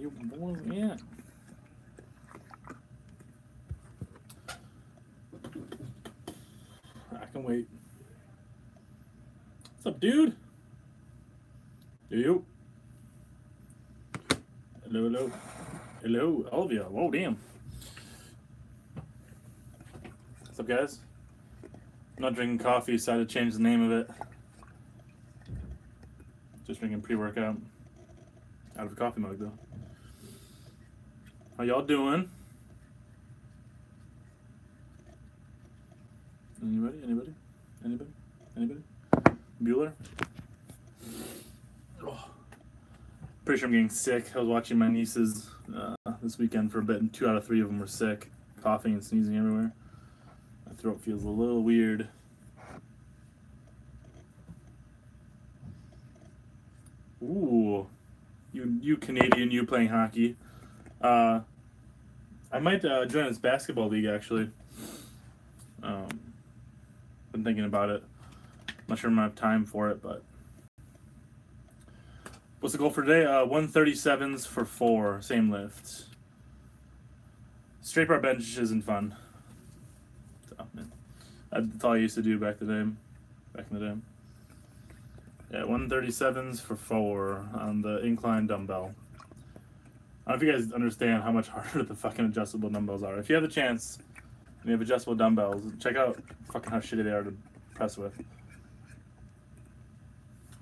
you boys at? I can wait. What's up, dude? Yo. Hello, hello. Hello, all of you. Whoa, damn. What's up, guys? I'm not drinking coffee, so I had to change the name of it. Just drinking pre-workout. Out of a coffee mug, though. How y'all doing? Anybody? Anybody? Anybody? Anybody? Bueller? Oh. Pretty sure I'm getting sick. I was watching my nieces this weekend for a bit, and 2 out of 3 of them were sick. Coughing and sneezing everywhere. My throat feels a little weird. Ooh. You Canadian, you playing hockey. I might join this basketball league, actually. Been thinking about it. Not sure I'm gonna have time for it, but what's the goal for today? 137s for 4, same lifts. Straight bar bench isn't fun. So, man, that's all I used to do back in the day. Yeah, 137s for 4 on the incline dumbbell. I don't know if you guys understand how much harder the fucking adjustable dumbbells are. If you have the chance and you have adjustable dumbbells, check out fucking how shitty they are to press with.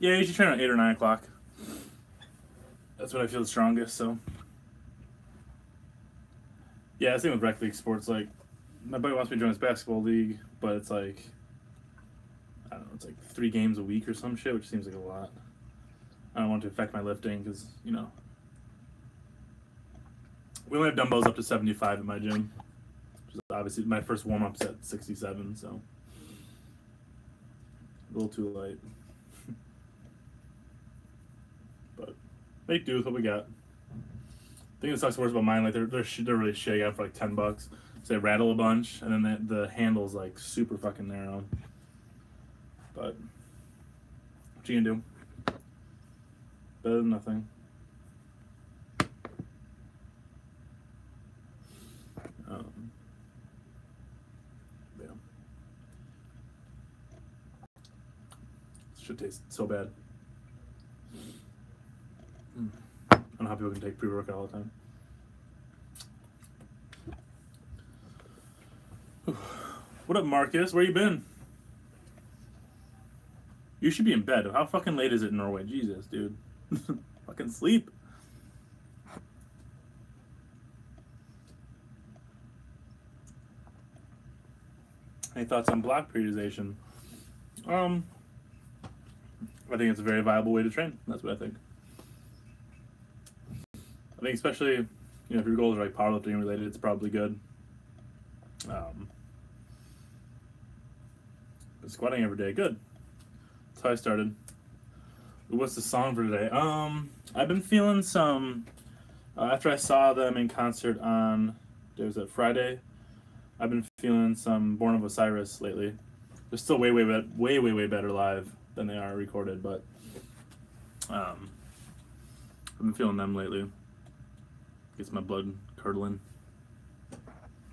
Yeah, you should train at 8 or 9 o'clock. That's when I feel the strongest, so. Yeah, same with rec league sports. Like, my buddy wants me to join this basketball league, but it's like, I don't know, it's like 3 games a week or some shit, which seems like a lot. I don't want it to affect my lifting because, you know, we only have dumbbells up to 75 in my gym. Which is obviously, my first warm-up's at 67, so a little too light. But make do with what we got. I think it sucks worse about mine. Like they're really shitty. I got for like $10. So they rattle a bunch, and then the handle's like super fucking narrow. But what you gonna do? Better than nothing. Yeah. This should taste so bad. I don't know how people can take pre-workout all the time. What up, Marcus? Where you been? You should be in bed. How fucking late is it in Norway? Jesus, dude. Fucking sleep. Any thoughts on block periodization? I think it's a very viable way to train. That's what I think. I think especially, you know, if your goals are like powerlifting related, it's probably good. Squatting every day, good. That's how I started. What's the song for today? I've been feeling some, after I saw them in concert on, was it Friday? I've been feeling some Born of Osiris lately. They're still way better live than they are recorded, but I've been feeling them lately. Gets my blood curdling.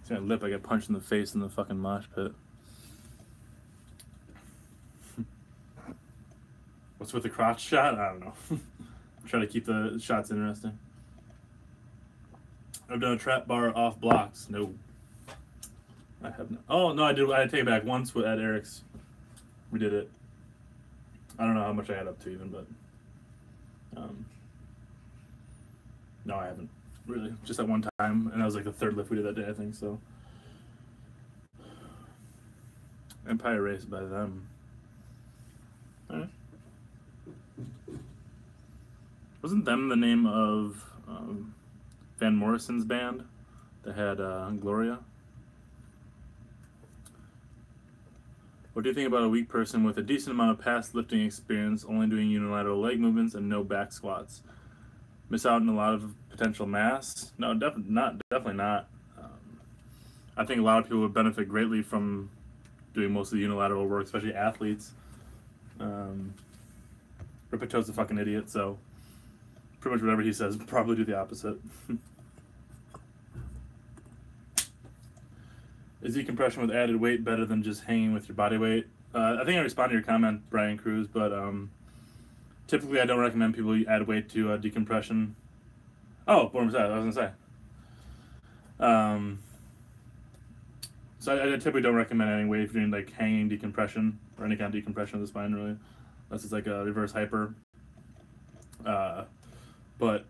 See my lip, I get punched in the face in the fucking mosh pit. What's with the crotch shot? I don't know. Try to keep the shots interesting. I've done a trap bar off blocks. No. I have not. Oh, no, I did. I take it back. Once at Eric's. We did it. I don't know how much I had up to even, but no, I haven't. Really. Just at one time. And that was like the 3rd lift we did that day, I think, so. Empire Race by them. Alright. Wasn't them the name of Van Morrison's band that had Gloria? What do you think about a weak person with a decent amount of past lifting experience, only doing unilateral leg movements and no back squats? Miss out on a lot of potential mass? No, definitely not. I think a lot of people would benefit greatly from doing most of the unilateral work, especially athletes. Ripeto's a fucking idiot, so pretty much whatever he says, probably do the opposite. Is decompression with added weight better than just hanging with your body weight? I think I responded to your comment, Brian Cruz, but typically I don't recommend people add weight to decompression. Oh, what was that? I was going to say. So I typically don't recommend adding weight if you're doing like hanging decompression or any kind of decompression of the spine, really. Unless it's like a reverse hyper. But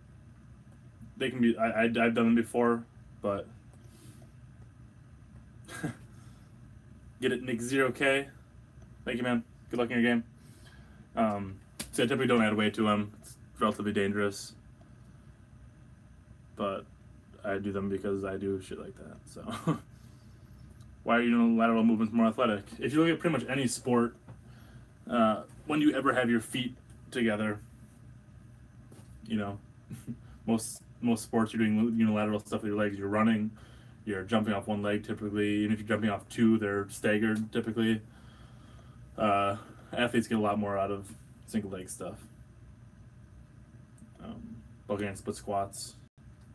they can be, I've done them before, but get it, Nick 0K. Thank you, man. Good luck in your game. So I typically don't add weight to them. It's relatively dangerous. But I do them because I do shit like that. So why are unilateral movements more athletic? If you look at pretty much any sport, when you ever have your feet together, you know, most sports you're doing unilateral stuff with your legs. You're running, you're jumping off one leg typically. Even if you're jumping off two, they're staggered typically. Athletes get a lot more out of single leg stuff. Bulgarian and split squats,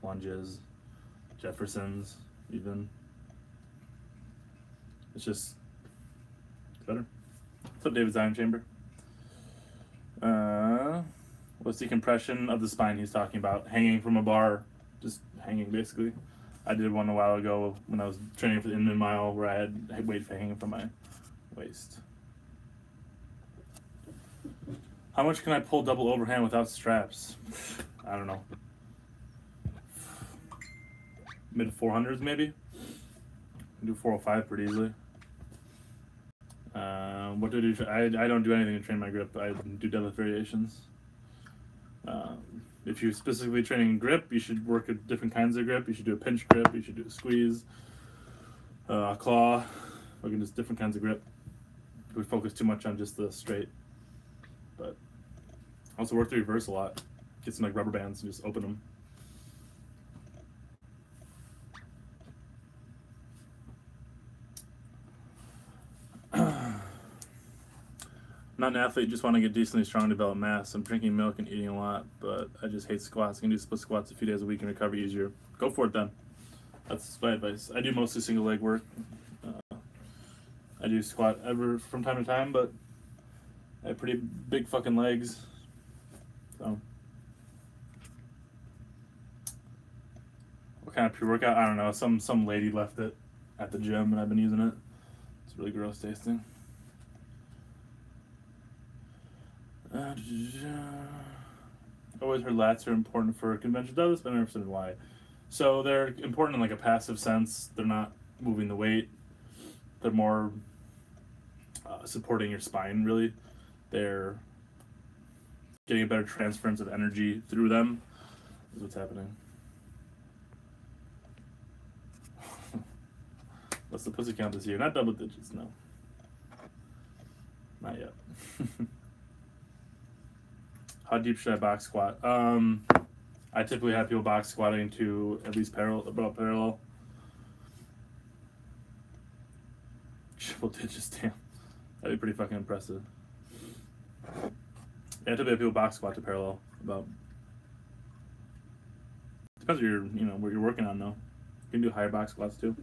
lunges, Jeffersons, even. It's just better. What's up, David Zion Chamber? What's decompression of the spine he's talking about? Hanging from a bar, just hanging basically. I did one a while ago when I was training for the Inman Mile where I had weight hanging from my waist. How much can I pull double overhand without straps? I don't know. Mid 400s maybe? Do 405 pretty easily. What do I do? I don't do anything to train my grip. I do deadlift variations. If you're specifically training grip, you should work at different kinds of grip. You should do a pinch grip. You should do a squeeze, a claw. Looking just different kinds of grip. We focus too much on just the straight. But also work the reverse a lot. Get some like rubber bands and just open them. I'm not an athlete, just want to get decently strong, develop mass. I'm drinking milk and eating a lot, but I just hate squats. I can do split squats a few days a week and recover easier. Go for it then. That's my advice. I do mostly single leg work. I do squat from time to time, but I have pretty big fucking legs. So, what kind of pre-workout? I don't know. Some lady left it at the gym and I've been using it. It's really gross tasting. Always heard lats are important for conventional deadlifts, but I never understood why. So they're important in like a passive sense. They're not moving the weight. They're more supporting your spine, really. They're getting a better transference of energy through them. Is what's happening. What's the pussy count this year? Not double digits, no. Not yet. How deep should I box squat? I typically have people box squatting to at least about parallel. Triple digits, damn. That'd be pretty fucking impressive. Yeah, I typically have people box squat to parallel. About. Depends what you're working on though. You can do higher box squats too.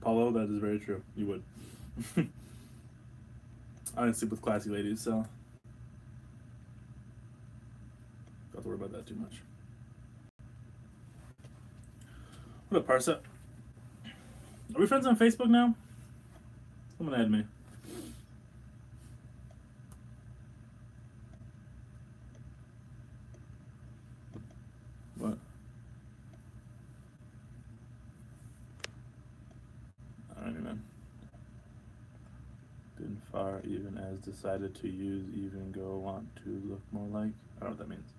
Paulo, that is very true. You would. I didn't sleep with classy ladies, so don't have to worry about that too much. What up, Parsa? Are we friends on Facebook now? Someone add me. What? Alrighty, man. Been far even as decided to use even go want to look more like. I don't know what that means.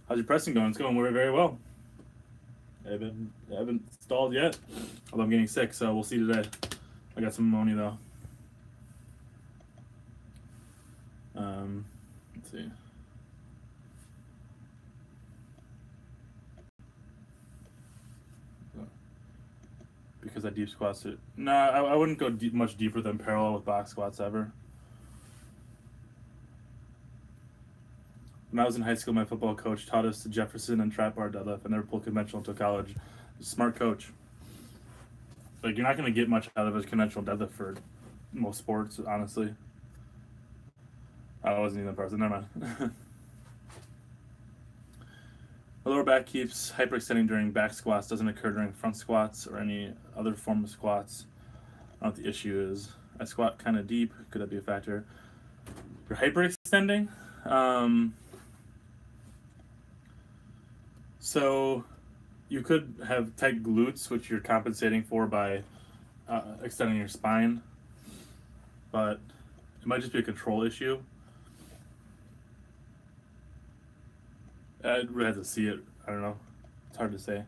How's your pressing going? It's going very, very well. I haven't stalled yet, although I'm getting sick, so we'll see today. I got some ammonia though. Let's see. because I deep squats it. No, I wouldn't go much deeper than parallel with box squats ever. When I was in high school, my football coach taught us the Jefferson and trap bar deadlift. I never pulled conventional until college. Smart coach. Like, you're not going to get much out of a conventional deadlift for most sports, honestly. I wasn't even the person. Never mind. The lower back keeps hyperextending during back squats, doesn't occur during front squats or any other form of squats. I don't know what the issue is. I squat kind of deep. Could that be a factor? You're hyperextending. So you could have tight glutes, which you're compensating for by extending your spine, but it might just be a control issue. I'd really have to see it. I don't know. It's hard to say.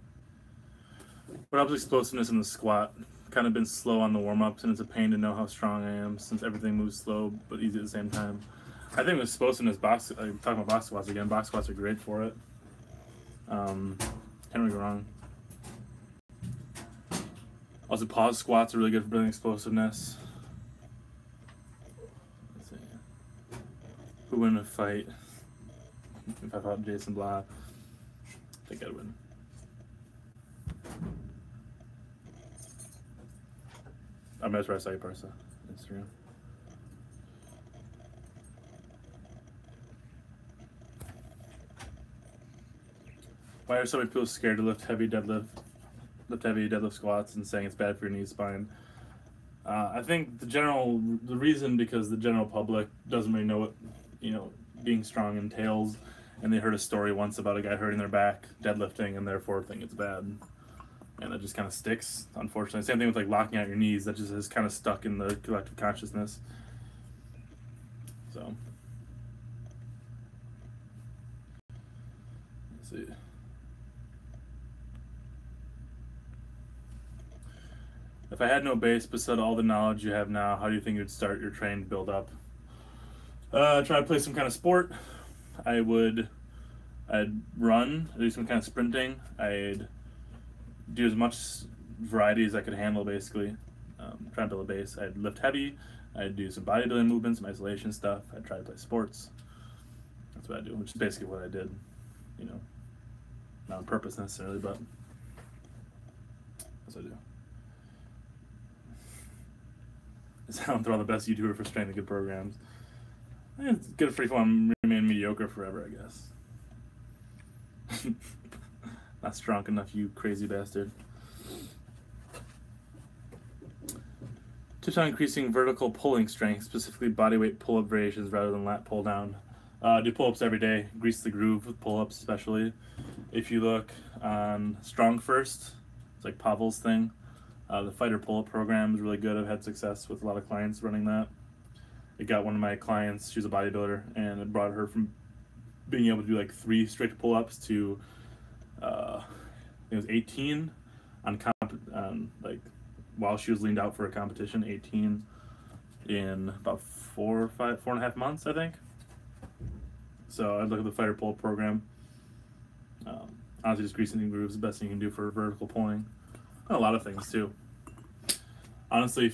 What helps explosiveness in the squat? Kind of been slow on the warm-ups, and it's a pain to know how strong I am since everything moves slow but easy at the same time. I think with explosiveness, I'm talking about box squats again. Box squats are great for it. Can't really go wrong. Also, pause squats are really good for building explosiveness. Let's see. Who would win a fight? If I fought Jason Blah, I think I'd win. I mean, that's where I saw you, Parsa. Instagram. Why are so many people scared to lift heavy deadlift squats and saying it's bad for your knee spine? I think the reason because the general public doesn't really know what being strong entails, and they heard a story once about a guy hurting their back deadlifting and therefore think it's bad, and it just kind of sticks, unfortunately. Same thing with like locking out your knees. That just is kind of stuck in the collective consciousness. So let's see. If I had no base beside all the knowledge you have now, how do you think you'd start your training build up? Try to play some kind of sport. I'd run, do some kind of sprinting. I'd do as much variety as I could handle, basically. Try to build a base. I'd lift heavy. I'd do some bodybuilding movements, some isolation stuff. I'd try to play sports. That's what I do, which is basically what I did. Not on purpose necessarily, but that's what I do. I don't throw the best YouTuber for strength and good programs. It's good for fun, remain mediocre forever, I guess. Not strong enough, you crazy bastard. Tips on increasing vertical pulling strength, specifically bodyweight pull-up variations rather than lat pull-down. Do pull-ups every day. Grease the groove with pull-ups, especially. If you look on Strong First, it's like Pavel's thing. The fighter pull-up program is really good. I've had success with a lot of clients running that. It got one of my clients, she's a bodybuilder, and it brought her from being able to do like 3 strict pull-ups to it was 18 like while she was leaned out for a competition, 18 in about 4.5 months, I think. So I'd look at the fighter pull-up program. Honestly, just greasing the grooves is the best thing you can do for vertical pulling. And a lot of things too. Honestly,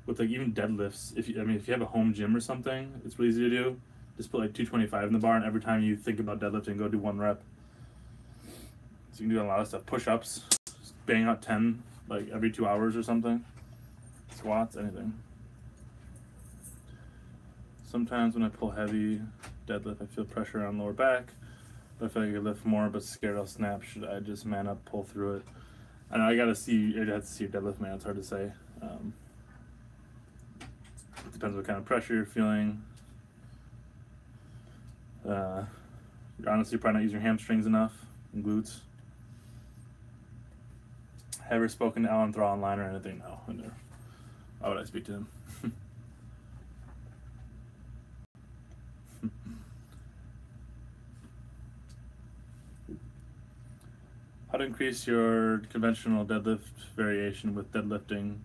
with like even deadlifts, if you have a home gym or something, it's really easy to do. Just put like 225 in the bar, and every time you think about deadlifting, go do 1 rep. So you can do a lot of stuff. Push-ups, bang out 10 like every 2 hours or something. Squats, anything. Sometimes when I pull heavy deadlift, I feel pressure on lower back. But I feel like I lift more, but scared I'll snap. Should I just man up, pull through it? I know I'd have to see your deadlift, man. It's hard to say. It depends what kind of pressure you're feeling. You're honestly probably not using your hamstrings enough and glutes. Have you ever spoken to Alan Thrall online or anything? No. Why would I speak to him? How to increase your conventional deadlift variation with deadlifting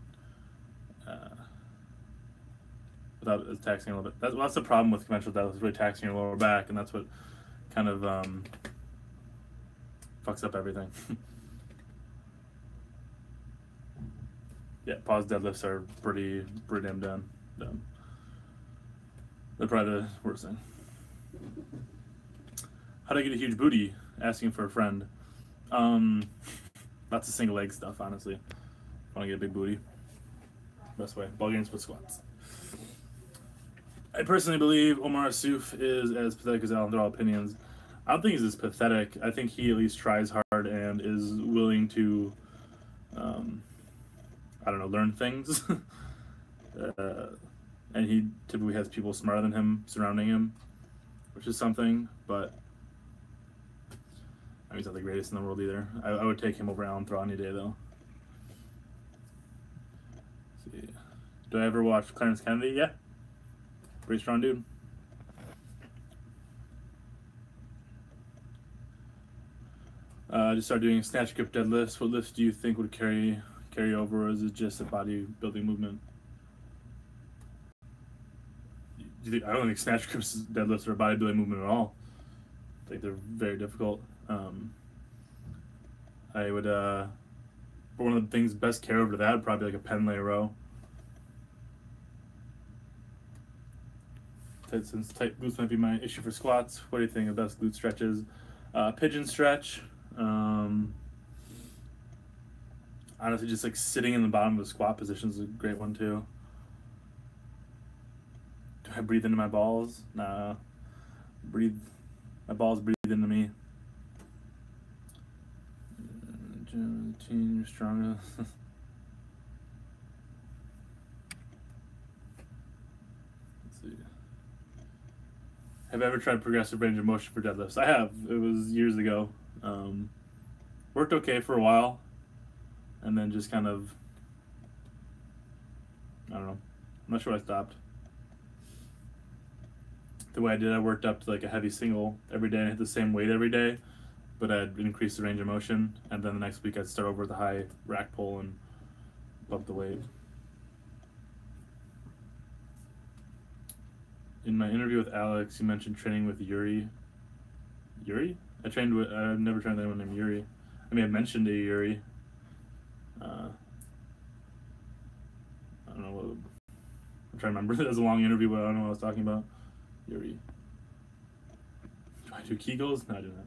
without taxing a little bit. That's the problem with conventional deadlift, is really taxing your lower back, and that's what kind of fucks up everything. Yeah, pause deadlifts are pretty damn dumb. They're probably the worst thing. How to get a huge booty? Asking for a friend. Lots of single leg stuff, honestly. Want to get a big booty? Best way. Ball games with squats. I personally believe Omar Asuf is as pathetic as Alan. They're all opinions. I don't think he's as pathetic. I think he at least tries hard and is willing to, I don't know, learn things. And he typically has people smarter than him surrounding him, which is something. But I mean, he's not the greatest in the world either. I would take him over Alan Thraw any day, though. Let's see. Do I ever watch Clarence Kennedy? Yeah. Pretty strong dude. Just start doing snatch, grip, deadlifts. What lifts do you think would carry over, or is it just a bodybuilding movement? I don't think snatch, grips, deadlifts are a bodybuilding movement at all. I think they're very difficult. I would, for one of the things best carry over to that, probably like a pen lay row. Since tight glutes might be my issue for squats, what do you think of best glute stretches? Pigeon stretch. Honestly, just like sitting in the bottom of the squat position is a great one too. Do I breathe into my balls? Nah. My balls breathe into me. You're stronger. Have I ever tried progressive range of motion for deadlifts? I have. It was years ago. Worked okay for a while, and then just kind of, I don't know. I'm not sure I stopped. The way I did, I worked up to like a heavy single every day and hit the same weight every day, but I'd increase the range of motion, and then the next week I'd start over with a high rack pull and bump the weight. In my interview with Alex, you mentioned training with Yuri. Yuri? I've never trained with anyone named Yuri. I mean, I mentioned a Yuri. I don't know. I'm trying to remember. It was a long interview, but I don't know what I was talking about. Yuri. Do I do Kegels? No, I do not.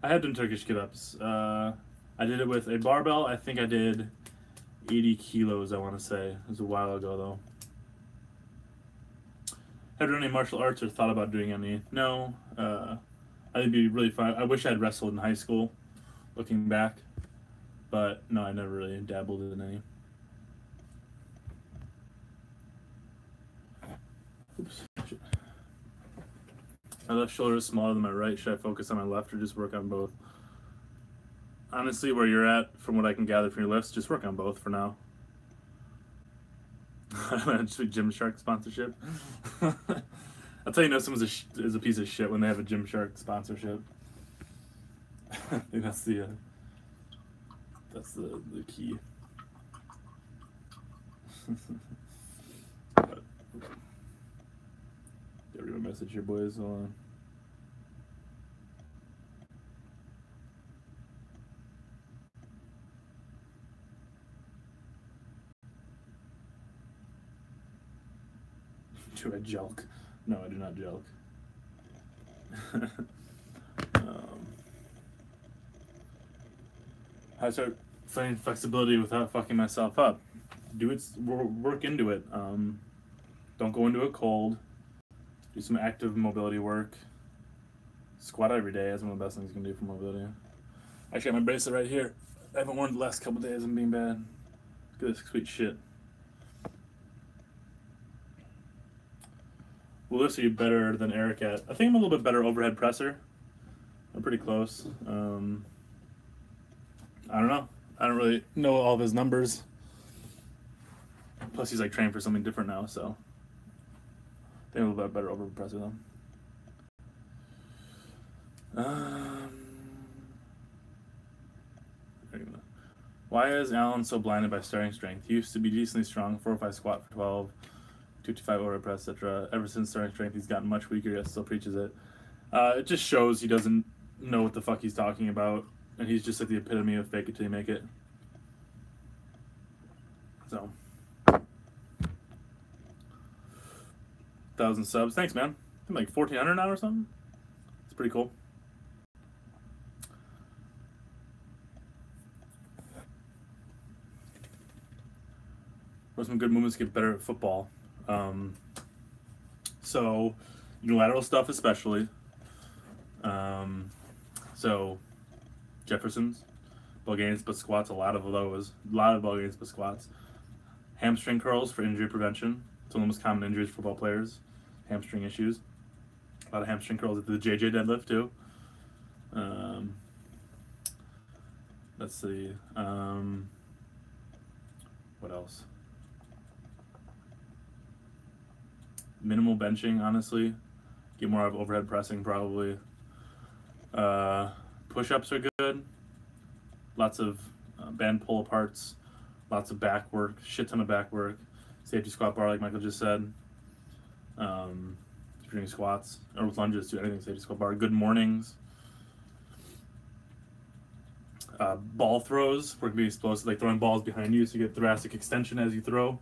I have done Turkish get-ups. I did it with a barbell. I think I did 80 kilos, I want to say. It was a while ago, though. Have you done any martial arts or thought about doing any? No. I think it'd be really fun. I wish I had wrestled in high school, looking back. But no, I never really dabbled in any. Oops. Shit. My left shoulder is smaller than my right. Should I focus on my left or just work on both? Honestly, where you're at, from what I can gather from your lifts, just work on both for now. Just a Gymshark sponsorship. I'll tell you, no, someone is a piece of shit when they have a Gymshark sponsorship. I think that's the key. But, get rid of my message here, boys. Hold on. Do I jelk? No, I do not jelk. How to start finding flexibility without fucking myself up? Do it. Work into it. Don't go into it cold. Do some active mobility work. Squat every day. That's one of the best things you can do for mobility. I got my bracelet right here. I haven't worn it the last couple days. I'm being bad. Look at this sweet shit. Well, this are you better than Eric at? I think I'm a little bit better overhead presser. I'm pretty close. I don't know. I don't really know all of his numbers. Plus, he's like trained for something different now, so I think I'm a little bit better overhead presser though. Why is Alan so blinded by starting strength? He used to be decently strong, 405 squat for 12. 225 overhead press, etc. Ever since starting strength, he's gotten much weaker, yet still preaches it. It just shows he doesn't know what the fuck he's talking about, and he's just like the epitome of fake it till you make it. So 1,000 subs. Thanks, man. I'm like 1,400 now or something. It's pretty cool. What are some good movements to get better at football? So unilateral stuff especially. So Jefferson's, Bulgarian split squats, a lot of those. A lot of Bulgarian split squats. Hamstring curls for injury prevention. It's one of the most common injuries for football players. Hamstring issues. A lot of hamstring curls at the JJ deadlift too. Let's see. What else? Minimal benching, honestly. Get more out of overhead pressing, probably. Push-ups are good. Lots of band pull-aparts. Lots of back work. Shit ton of back work. Safety squat bar, like Michael just said. If you're doing squats, or with lunges, do anything safety squat bar. Good mornings. Ball throws, we're going to be explosive, like throwing balls behind you so you get thoracic extension as you throw.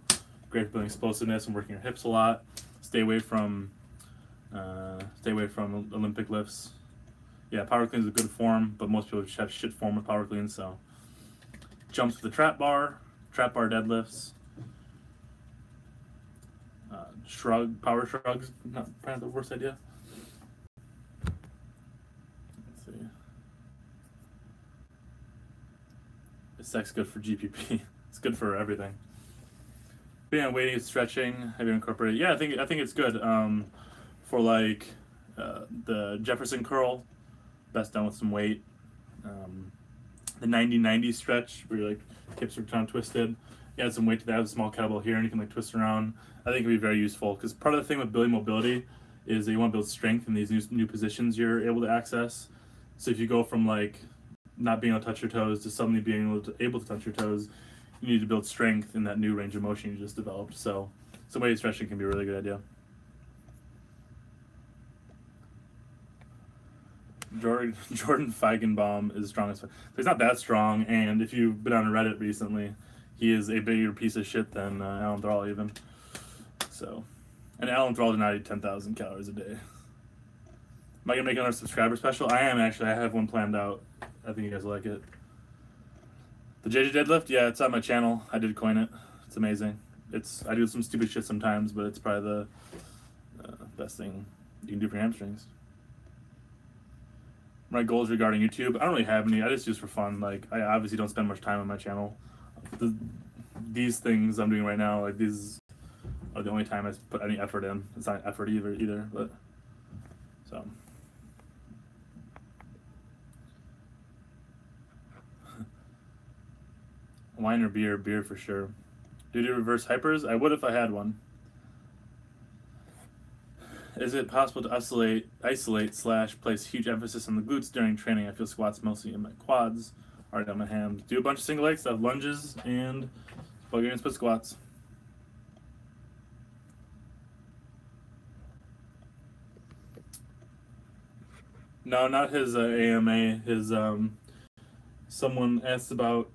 Great for building explosiveness and working your hips a lot. Stay away from Olympic lifts. Yeah, power clean is a good form, but most people just have shit form with power clean. So jumps with the trap bar deadlifts, power shrugs, not probably the worst idea. Let's see. Is sex good for GPP? It's good for everything. But yeah, weighting and stretching, have you incorporated? Yeah, I think it's good. For like the Jefferson curl, best done with some weight. The 90-90 stretch, where your like hips are kind of twisted. You add some weight to that with a small kettlebell here, and you can like twist around. I think it'd be very useful because part of the thing with building mobility is that you want to build strength in these new positions you're able to access. So if you go from like not being able to touch your toes to suddenly being able to touch your toes, you need to build strength in that new range of motion you just developed. So some weight stretching can be a really good idea. Jordan Feigenbaum is strong as fuck. He's not that strong, and if you've been on Reddit recently, he is a bigger piece of shit than Alan Thrall even. So, and Alan Thrall did not eat 10,000 calories a day. Am I gonna make another subscriber special? I am actually. I have one planned out. I think you guys will like it. The JJ deadlift, yeah, it's on my channel. I did coin it. It's amazing. I do some stupid shit sometimes, but it's probably the best thing you can do for hamstrings. My goals regarding YouTube, I don't really have any. I just use for fun. Like, I obviously don't spend much time on my channel. These things I'm doing right now, like these are the only time I put any effort in. It's not effort either, but so. Wine or beer? Beer for sure. Do you do reverse hypers? I would if I had one. Is it possible to isolate / place huge emphasis on the glutes during training? I feel squats mostly in my quads, already on my hams. Do a bunch of single legs, have lunges, and Bulgarian split squats. No, not his AMA. His someone asked about.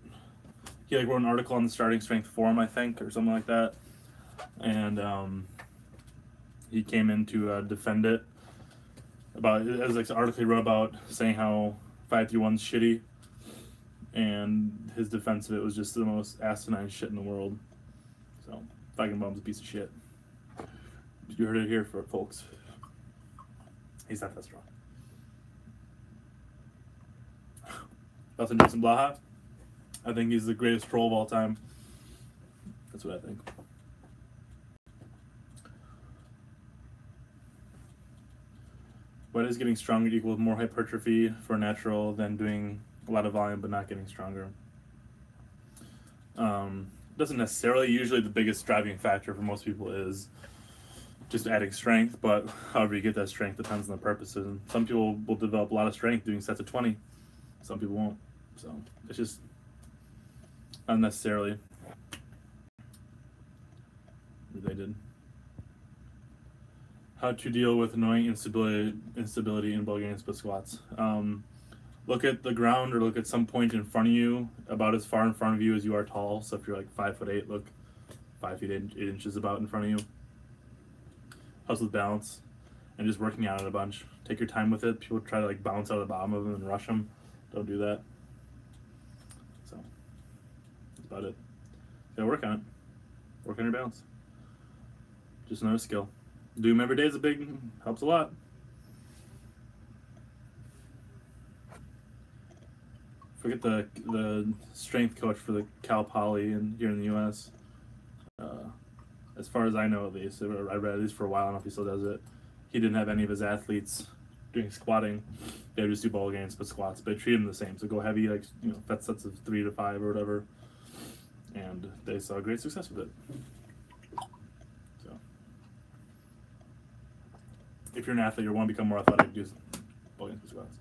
He like wrote an article on the Starting Strength Forum, I think, or something like that, and he came in to defend it. About it was like an article he wrote about saying how 531's shitty, and his defense of it was just the most asinine shit in the world. So Feigenbaum's a piece of shit. You heard it here, for folks. He's not that strong. Nothing Jason Blaha. I think he's the greatest troll of all time. That's what I think. What is getting stronger equal with more hypertrophy for natural than doing a lot of volume but not getting stronger? Doesn't necessarily. Usually the biggest driving factor for most people is just adding strength, but however you get that strength depends on the purposes. And some people will develop a lot of strength doing sets of 20. Some people won't. So it's just not necessarily related. How to deal with annoying instability in Bulgarian split squats. Look at the ground or look at some point in front of you, about as far in front of you as you are tall. So if you're like 5'8", look 5 feet 8 inches about in front of you. Helps with balance and just working on it a bunch. Take your time with it. People try to like bounce out of the bottom of them and rush them. Don't do that. So that's about it. Gotta work on it. Work on your balance. Just another skill. Do them every day is helps a lot. Forget the strength coach for the Cal Poly here in the U.S. As far as I know, at least, I read at least for a while. I don't know if he still does it. He didn't have any of his athletes doing squatting. They would just do ball gains, but squats. But treat them the same. So go heavy, like fat sets of 3 to 5 or whatever. And they saw great success with it. So if you're an athlete or want to become more athletic, do ball gains and squats.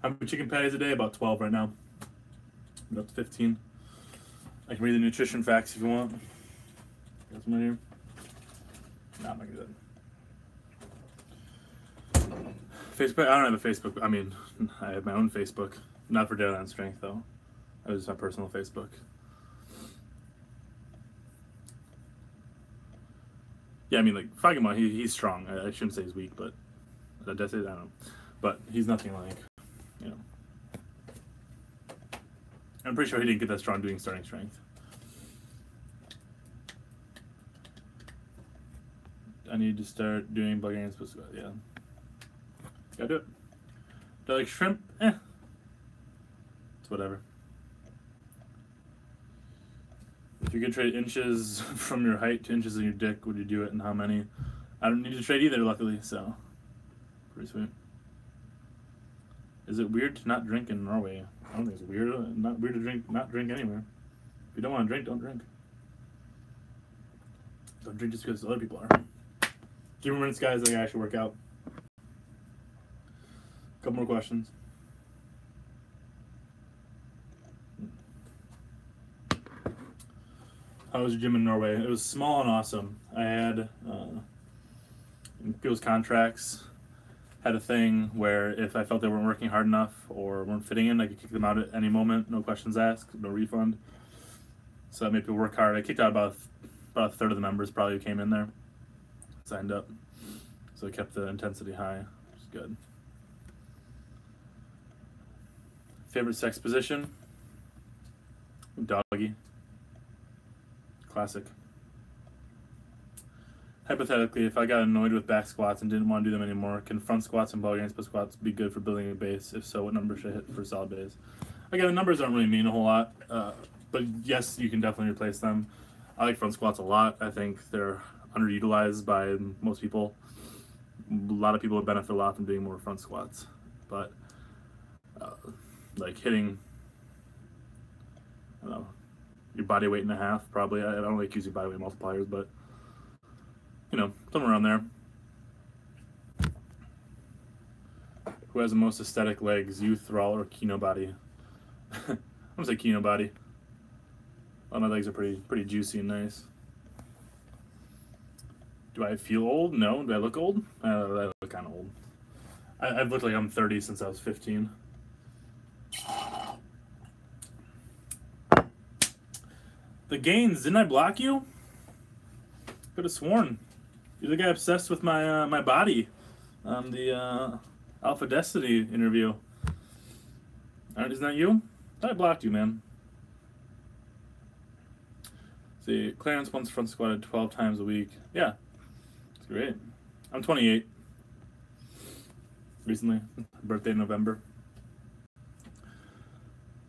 How many chicken patties a day? About 12 right now. I'm up to 15. I can read the nutrition facts if you want. Got some right here. No, I'm not gonna do that. Facebook. I don't have a Facebook. I mean, I have my own Facebook. Not for Deadline Strength though. That was just my personal Facebook. Yeah, I mean, like Fagema, he's strong. I shouldn't say he's weak, but I don't know. But he's nothing like. I'm pretty sure he didn't get that strong doing starting strength. I need to start doing bug gains, but yeah. Gotta do it. Do I like shrimp? It's whatever. If you could trade inches from your height to inches in your dick, would you do it and how many? I don't need to trade either, luckily, so pretty sweet. Is it weird to not drink in Norway? I don't think it's weird. Not weird to not drink anywhere. If you don't want to drink, don't drink. Don't drink just because other people are. 3 more minutes, guys. I should work out. Couple more questions. How was your gym in Norway? It was small and awesome. I had people's contracts. Had a thing where if I felt they weren't working hard enough or weren't fitting in, I could kick them out at any moment, no questions asked, no refund. So that made people work hard. I kicked out about a third of the members probably who came in there, signed up. So it kept the intensity high, which is good. Favorite sex position? Doggy. Classic. Hypothetically, if I got annoyed with back squats and didn't want to do them anymore, can front squats and ball gains split squats be good for building a base? If so, what number should I hit for solid base? Again, the numbers don't really mean a whole lot, but yes, you can definitely replace them. I like front squats a lot. I think they're underutilized by most people. A lot of people would benefit a lot from doing more front squats, but like hitting, I don't know, your body weight and a half probably. I don't like using body weight multipliers, but somewhere around there. Who has the most aesthetic legs, you, Thrall, or Kino body? I'm gonna say Kino body. A lot of my legs are pretty juicy and nice. Do I feel old? No. Do I look old? I look kind of old. I've looked like I'm 30 since I was 15. The gains, didn't I block you? Could have sworn. You're the guy obsessed with my my body on the Alpha Destiny interview. Isn't that you? I blocked you, man. See, Clarence once front squatted 12 times a week. Yeah, it's great. I'm 28. Recently, birthday in November.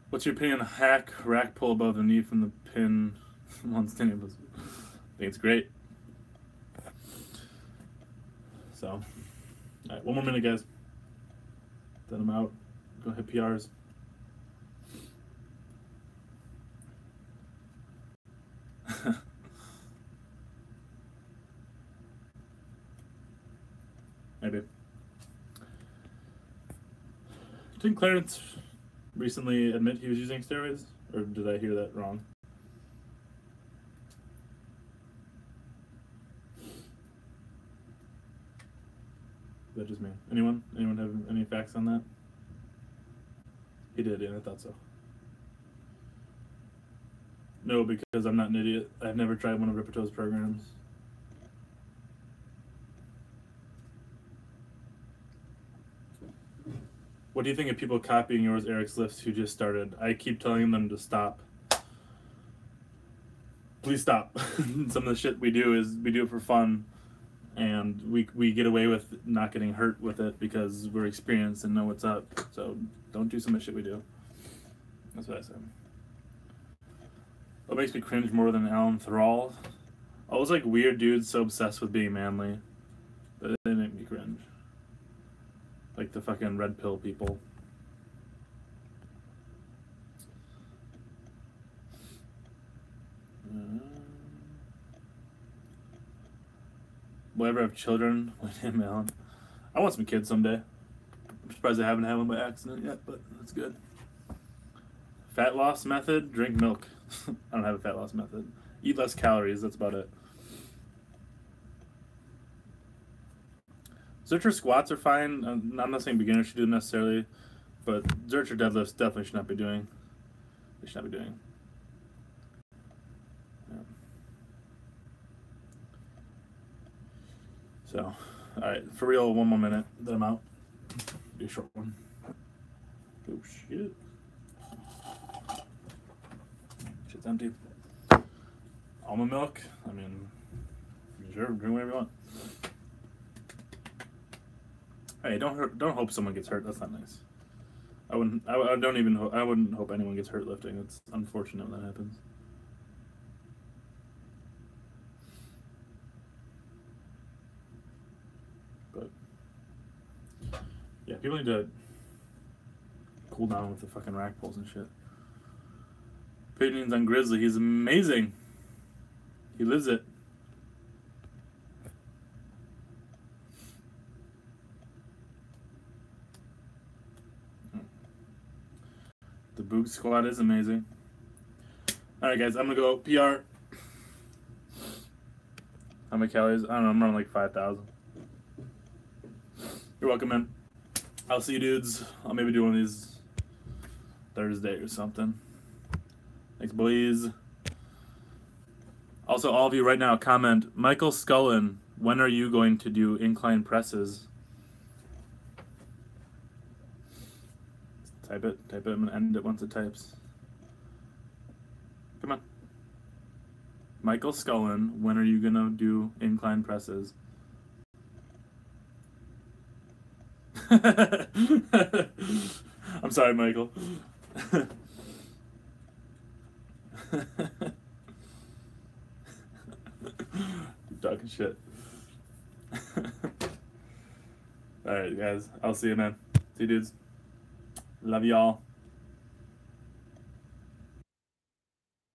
What's your opinion on hack rack pull above the knee from the pin on standing? I think it's great. So, all right, 1 more minute, guys. Then I'm out. Go hit PRs. Maybe. Didn't Clarence recently admit he was using steroids? Or did I hear that wrong? Is that just me? Anyone? Anyone have any facts on that? He did, yeah, I thought so. No, because I'm not an idiot. I've never tried one of Ripato's programs. What do you think of people copying yours, Eric's lifts, who just started? I keep telling them to stop. Please stop. Some of the shit we do is we do it for fun, and we get away with not getting hurt with it because we're experienced and know what's up. So don't do some of the shit we do. That's what I said. What makes me cringe more than Alan Thrall? All those like weird dudes so obsessed with being manly. They make me cringe. Like the fucking red pill people. Will I ever have children? William Allen. I want some kids someday. I'm surprised I haven't had one by accident yet, but that's good. Fat loss method? Drink milk. I don't have a fat loss method. Eat less calories, that's about it. Zercher squats are fine. I'm not saying beginners should do them necessarily, but Zercher deadlifts definitely should not be doing. They should not be doing. Yeah. So, alright, for real, one more minute, then I'm out. Do a short one. Oh shit. Shit's empty. Almond milk? I mean, sure, drink whatever you want. Hey, don't hope someone gets hurt. That's not nice. I wouldn't hope anyone gets hurt lifting. It's unfortunate when that happens. But yeah, people need to cool down with the fucking rack pulls and shit. Opinions on Grizzly. He's amazing. He lives it. The Boog squat is amazing. Alright guys, I'm gonna go PR. How many calories? I don't know, I'm running like 5,000. You're welcome, man. I'll see you dudes. I'll maybe do one of these Thursday or something. Thanks, boys. Also, all of you right now, comment, Michael Scullin, when are you going to do incline presses? Type it. I'm gonna end it once it types. Come on. Michael Scullin, when are you gonna do incline presses? I'm sorry, Michael. Keep talking shit. Alright, guys. I'll see you, man. See you, dudes. Love y'all.